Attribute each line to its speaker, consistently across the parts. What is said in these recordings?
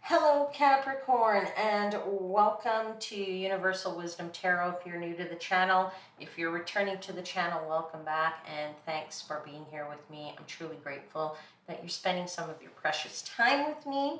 Speaker 1: Hello, Capricorn, and welcome to Universal Wisdom Tarot. If you're new to the channel, if you're returning to the channel, welcome back, and thanks for being here with me. I'm truly grateful that you're spending some of your precious time with me.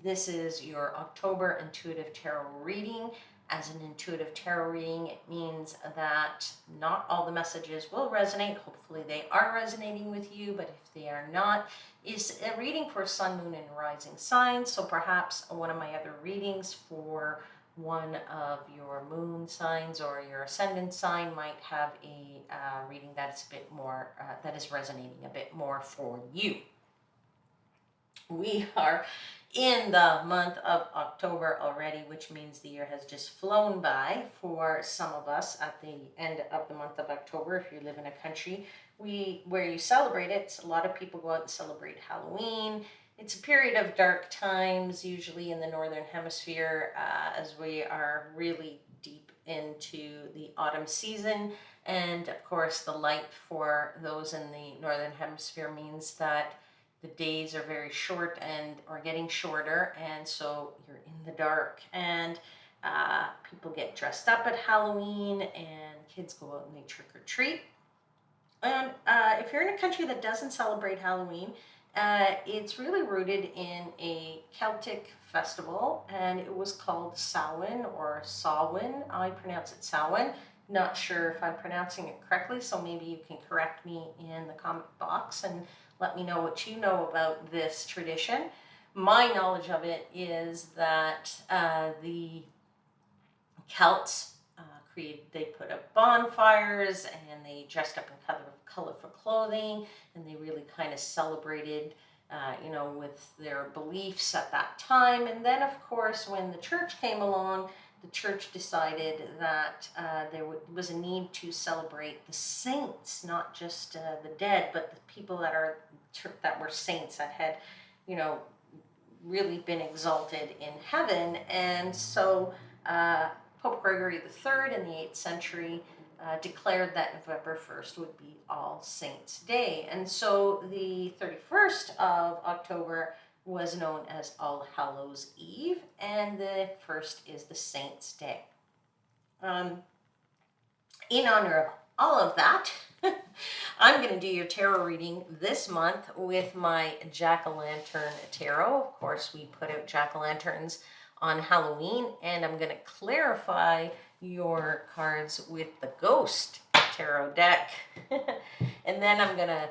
Speaker 1: This is your October Intuitive Tarot reading. As an intuitive tarot reading, it means that not all the messages will resonate. Hopefully they are resonating with you, but if they are not, is a reading for sun, moon, and rising signs. So perhaps one of my other readings for one of your moon signs or your ascendant sign might have a reading that's a bit more, that is resonating a bit more for you. We are in the month of October already, which means the year has just flown by for some of us at the end of the month of October. If you live in a country where you celebrate it, a lot of people go out and celebrate Halloween. It's a period of dark times, usually in the Northern Hemisphere, as we are really deep into the autumn season. And of course, the light for those in the Northern Hemisphere means that the days are very short and are getting shorter, and so you're in the dark, and people get dressed up at Halloween, and kids go out and they trick or treat. And if you're in a country that doesn't celebrate Halloween, it's really rooted in a Celtic festival, and it was called Samhain or Samhain. I pronounce it Samhain. Not sure if I'm pronouncing it correctly, so maybe you can correct me in the comment box and let me know what you know about this tradition. My knowledge of it is that the Celts they put up bonfires and they dressed up in colorful clothing, and they really kind of celebrated with their beliefs at that time. And then, of course, when the church came along, the church decided that there was a need to celebrate the saints, not just the dead, but the people that were saints that had, really been exalted in heaven. And so Pope Gregory III in the 8th century declared that November 1st would be All Saints' Day. And so the 31st of October was known as All Hallows' Eve, and the 1st is the Saints' Day. In honor of all of that, I'm going to do your tarot reading this month with my Jack-o'-lantern tarot. Of course, we put out jack-o'-lanterns on Halloween, and I'm going to clarify your cards with the Ghost Tarot deck. And then I'm going to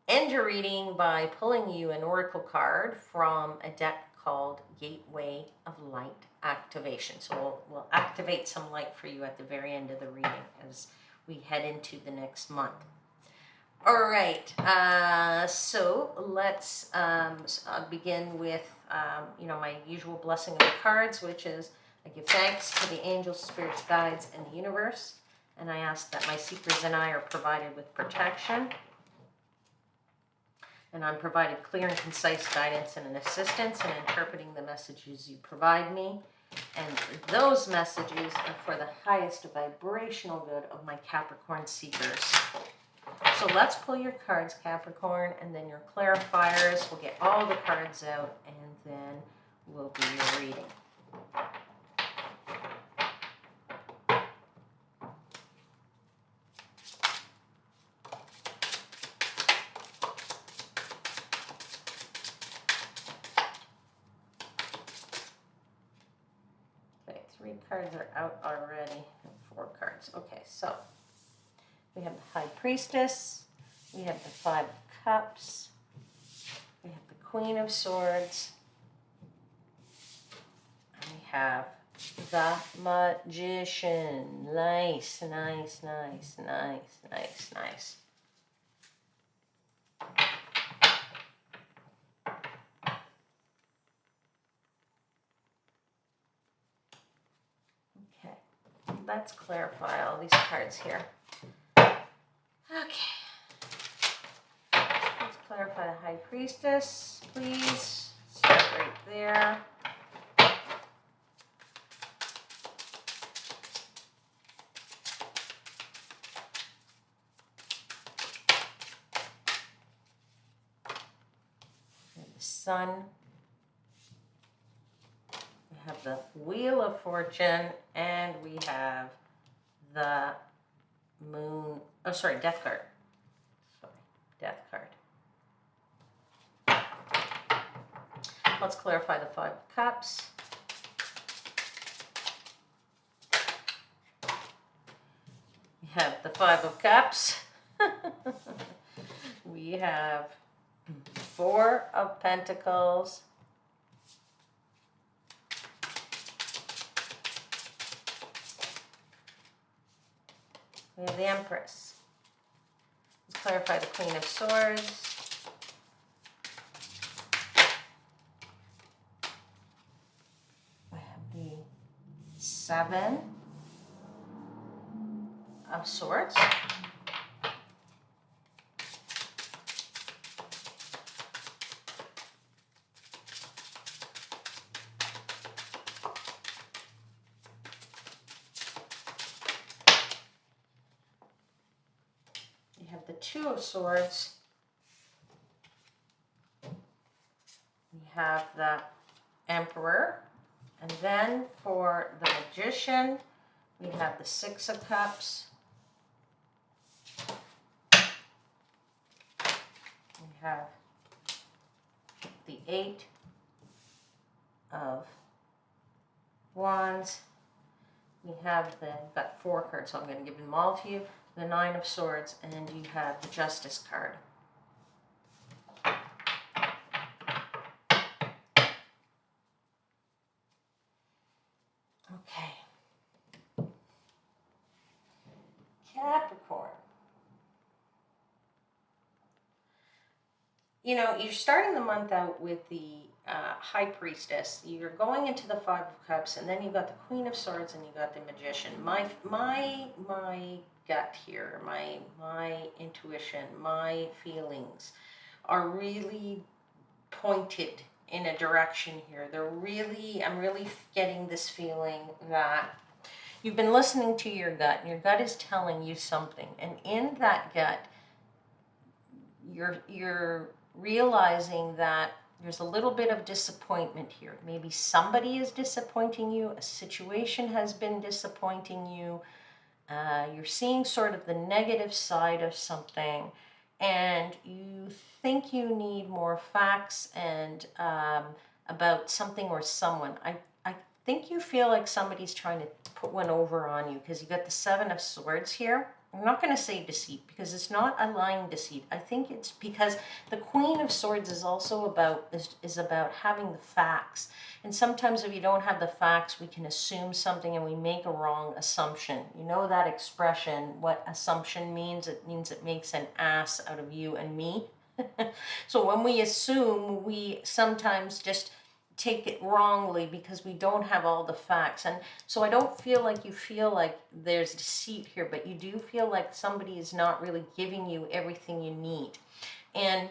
Speaker 1: end your reading by pulling you an oracle card from a deck called Gateway of Light Activation. So we'll activate some light for you at the very end of the reading as we head into the next month. All right, so let's begin with, my usual blessing of the cards, which is I give thanks to the angels, spirits, guides, and the universe, and I ask that my seekers and I are provided with protection, and I'm provided clear and concise guidance and an assistance in interpreting the messages you provide me, and those messages are for the highest vibrational good of my Capricorn seekers. So let's pull your cards, Capricorn, and then your clarifiers. We'll get all the cards out, and then we'll do your reading. Okay, 3 cards are out already, and 4 cards. Okay, so we have the High Priestess, we have the 5 of Cups, we have the Queen of Swords, and we have the Magician. Nice, nice, nice, nice, nice, nice. Okay, let's clarify all these cards here. Okay. Let's clarify the High Priestess, please. Start right there. And the Sun. have the Wheel of Fortune, and we have the Moon, oh sorry, Death card. Sorry, Death card. Let's clarify the Five of Cups. We have the Five of Cups. We have Four of Pentacles. We have the Empress. Let's clarify the Queen of Swords. We have the Seven of Swords. You have the Two of Swords. We have the Emperor. And then for the Magician, we have the Six of Cups. We have the Eight of Wands. We have got 4 cards, so I'm going to give them all to you. The Nine of Swords, and you have the Justice card. Okay. Capricorn. You know, you're starting the month out with the High Priestess. You're going into the Five of Cups, and then you got the Queen of Swords, and you got the Magician. My gut here, my intuition, my feelings are really pointed in a direction here. I'm really getting this feeling that you've been listening to your gut, and your gut is telling you something, and in that gut, you're realizing that there's a little bit of disappointment here. Maybe somebody is disappointing you, a situation has been disappointing you, you're seeing sort of the negative side of something, and you think you need more facts and about something or someone. I think you feel like somebody's trying to put one over on you, because you got the Seven of Swords here. I'm not going to say deceit, because it's not a lying deceit. I think it's because the Queen of Swords is also about having the facts. And sometimes if you don't have the facts, we can assume something and we make a wrong assumption. You know that expression, what assumption means? It means it makes an ass out of you and me. So when we assume, we sometimes just take it wrongly because we don't have all the facts. And so I don't feel like you feel like there's deceit here, but you do feel like somebody is not really giving you everything you need. And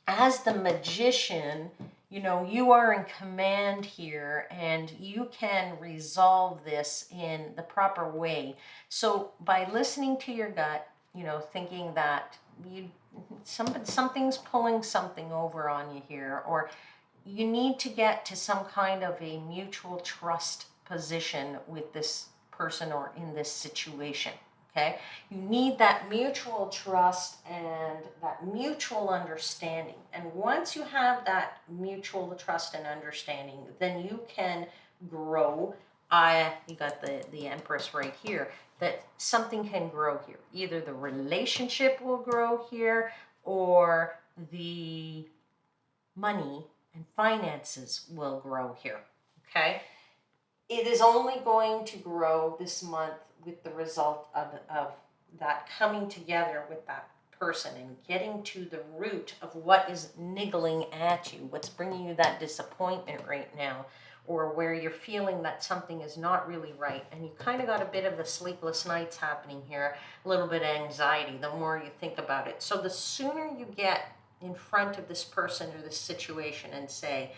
Speaker 1: as the Magician, you know, you are in command here, and you can resolve this in the proper way. So by listening to your gut, you know, thinking that something's pulling something over on you here, or you need to get to some kind of a mutual trust position with this person or in this situation, okay? You need that mutual trust and that mutual understanding. And once you have that mutual trust and understanding, then you can grow. You got the Empress right here, that something can grow here. Either the relationship will grow here, or the money and finances will grow here, okay? It is only going to grow this month with the result of that coming together with that person and getting to the root of what is niggling at you, what's bringing you that disappointment right now, or where you're feeling that something is not really right, and you kind of got a bit of the sleepless nights happening here, a little bit of anxiety the more you think about it. So the sooner you get in front of this person or this situation and say,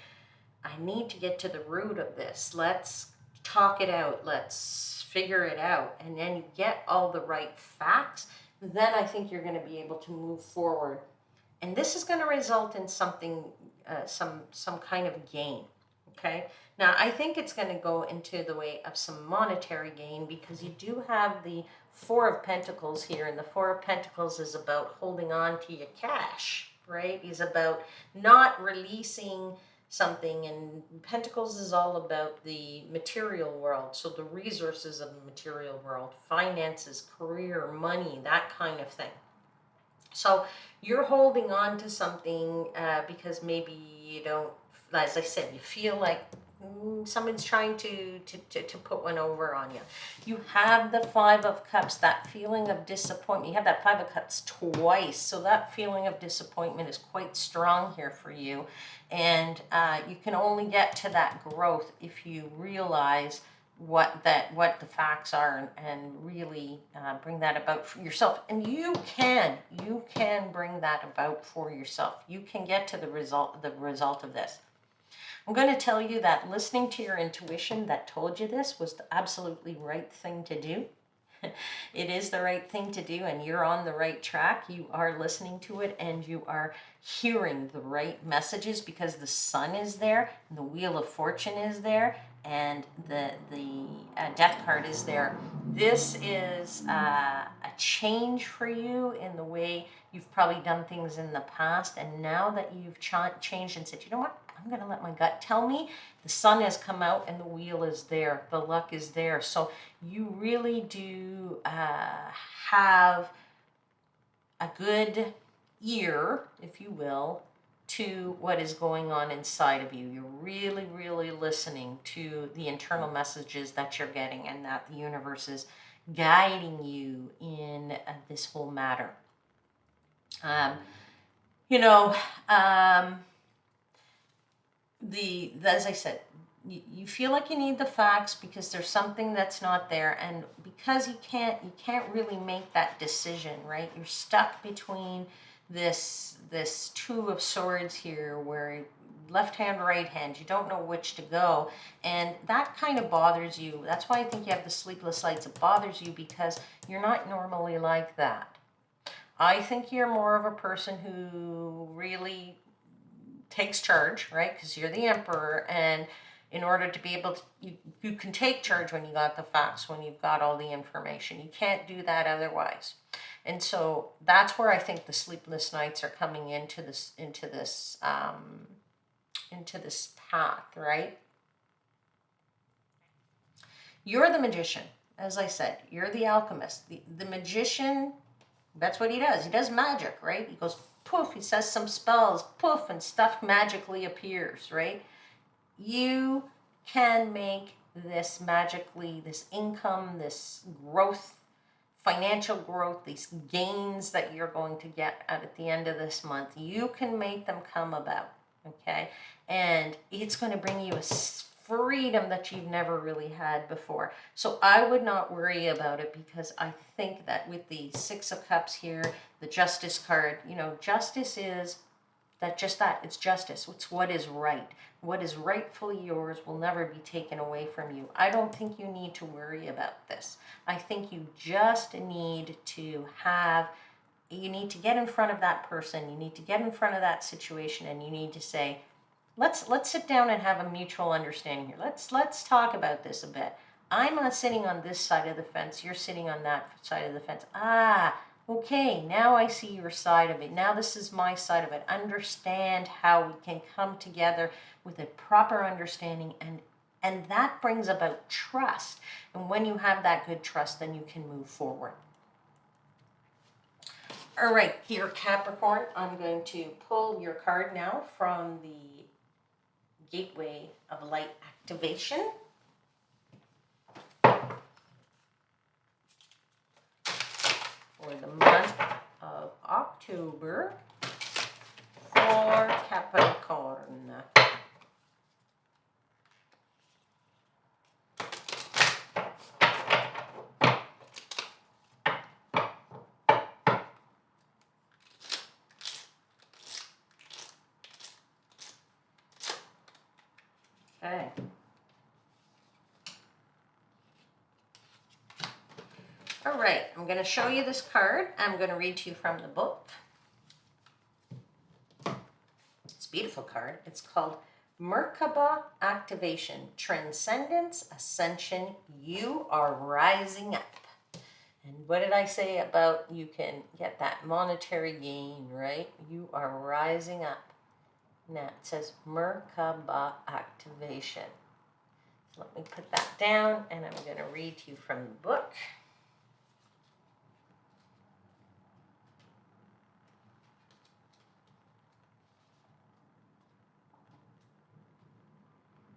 Speaker 1: I need to get to the root of this. Let's talk it out. Let's figure it out. And then you get all the right facts. Then I think you're going to be able to move forward. And this is going to result in something, some kind of gain. Okay. Now, I think it's going to go into the way of some monetary gain because you do have the Four of Pentacles here, and the Four of Pentacles is about holding on to your cash, right? Is about not releasing something, and Pentacles is all about the material world, so the resources of the material world, finances, career, money, that kind of thing. So you're holding on to something because maybe you don't, as I said, you feel like someone's trying to put one over on you. You have the Five of Cups, that feeling of disappointment. You have that Five of Cups twice. So that feeling of disappointment is quite strong here for you. And you can only get to that growth if you realize what the facts are, and really bring that about for yourself. And you can bring that about for yourself. You can get to the result of this. I'm going to tell you that listening to your intuition that told you this was the absolutely right thing to do. It is the right thing to do, and you're on the right track. You are listening to it, and you are hearing the right messages because the sun is there, and the Wheel of Fortune is there, and the Death card is there. This is a change for you in the way you've probably done things in the past, and now that you've changed and said, you know what, I'm going to let my gut tell me, the sun has come out and the wheel is there, the luck is there. So you really do have a good ear, if you will, to what is going on inside of you. You're really, really listening to the internal messages that you're getting, and that the universe is guiding you in this whole matter. You know, as I said, you feel like you need the facts because there's something that's not there, and because you can't really make that decision, right? You're stuck between this Two of Swords here, where left hand, right hand, you don't know which to go, and that kind of bothers you. That's why I think you have the sleepless nights. It bothers you because you're not normally like that. I think you're more of a person who really takes charge, right? Because you're the emperor, and in order to be able to, you can take charge when you got the facts, when you've got all the information. You can't do that otherwise. And so that's where I think the sleepless nights are coming into this path, right? You're the magician. As I said, you're the alchemist. The magician, that's what he does. He does magic, right? He goes poof, he says some spells, poof, and stuff magically appears, right? You can make this magically, this income, this growth, financial growth, these gains that you're going to get at the end of this month, you can make them come about, okay? And it's going to bring you a freedom that you've never really had before. So I would not worry about it, because I think that with the Six of Cups here, the Justice card, you know, justice is that, it's justice. It's what is right. What is rightfully yours will never be taken away from you. I don't think you need to worry about this. I think you just need to get in front of that person. You need to get in front of that situation, and you need to say, let's sit down and have a mutual understanding here. Let's talk about this a bit. I'm not sitting on this side of the fence. You're sitting on that side of the fence. Okay, now I see your side of it. Now this is my side of it. Understand how we can come together with a proper understanding, and that brings about trust. And when you have that good trust, then you can move forward. All right, dear Capricorn, I'm going to pull your card now from the Gateway of Light Activation. For the month of October for Capricorn. Okay. All right, I'm going to show you this card. I'm going to read to you from the book. It's a beautiful card. It's called Merkaba activation, transcendence, ascension, you are rising up. And what did I say about you can get that monetary gain, right? You are rising up. Now it says Merkaba activation. So let me put that down and I'm going to read to you from the book.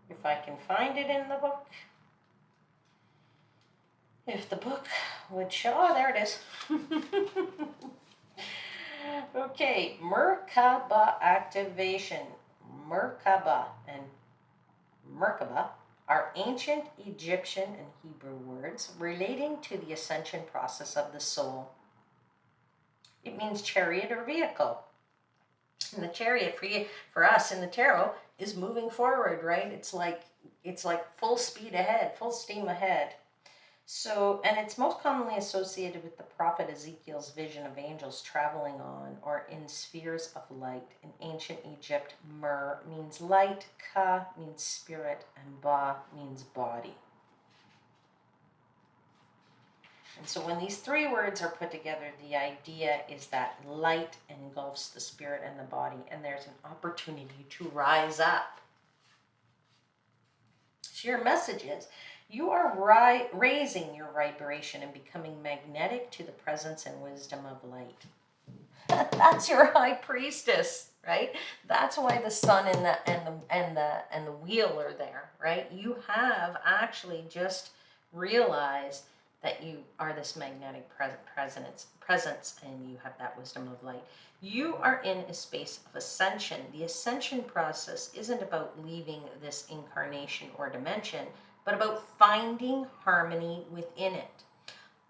Speaker 1: If I can find it in the book. If the book would show, oh, there it is. Okay, Merkaba activation. Merkaba and Merkaba are ancient Egyptian and Hebrew words relating to the ascension process of the soul. It means chariot or vehicle. And the chariot for us in the tarot is moving forward, right? It's like full speed ahead, full steam ahead. So, and it's most commonly associated with the prophet Ezekiel's vision of angels traveling on or in spheres of light. In ancient Egypt, Mer means light, Ka means spirit, and Ba means body. And so when these three words are put together, the idea is that light engulfs the spirit and the body, and there's an opportunity to rise up. So your message is, you are raising your vibration and becoming magnetic to the presence and wisdom of light. That's your high priestess, right? That's why the sun and the wheel are there, right? You have actually just realized that you are this magnetic presence, and you have that wisdom of light. You are in a space of ascension. The ascension process isn't about leaving this incarnation or dimension, but about finding harmony within it.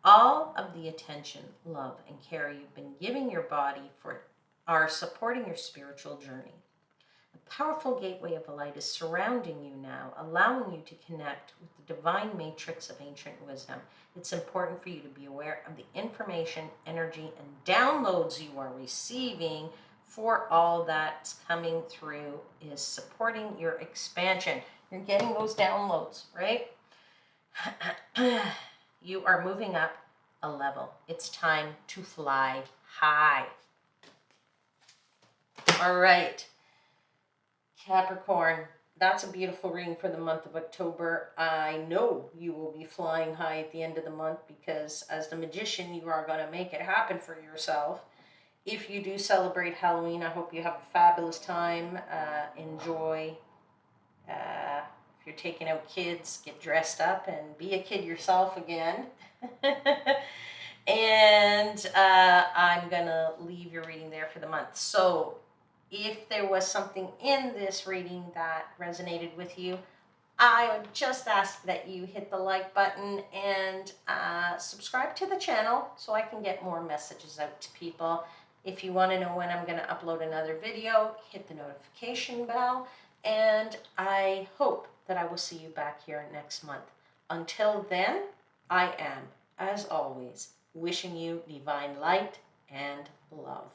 Speaker 1: All of the attention, love, and care you've been giving your body are supporting your spiritual journey. A powerful gateway of light is surrounding you now, allowing you to connect with the divine matrix of ancient wisdom. It's important for you to be aware of the information, energy, and downloads you are receiving, for all that's coming through is supporting your expansion. You're getting those downloads, right? You are moving up a level. It's time to fly high. All right, Capricorn, that's a beautiful reading for the month of October. I know you will be flying high at the end of the month because as the magician, you are going to make it happen for yourself. If you do celebrate Halloween, I hope you have a fabulous time. Enjoy. If you're taking out kids, get dressed up and be a kid yourself again. And I'm going to leave your reading there for the month. So if there was something in this reading that resonated with you, I would just ask that you hit the like button and subscribe to the channel so I can get more messages out to people. If you want to know when I'm going to upload another video, hit the notification bell. And I hope that I will see you back here next month. Until then, I am, as always, wishing you divine light and love.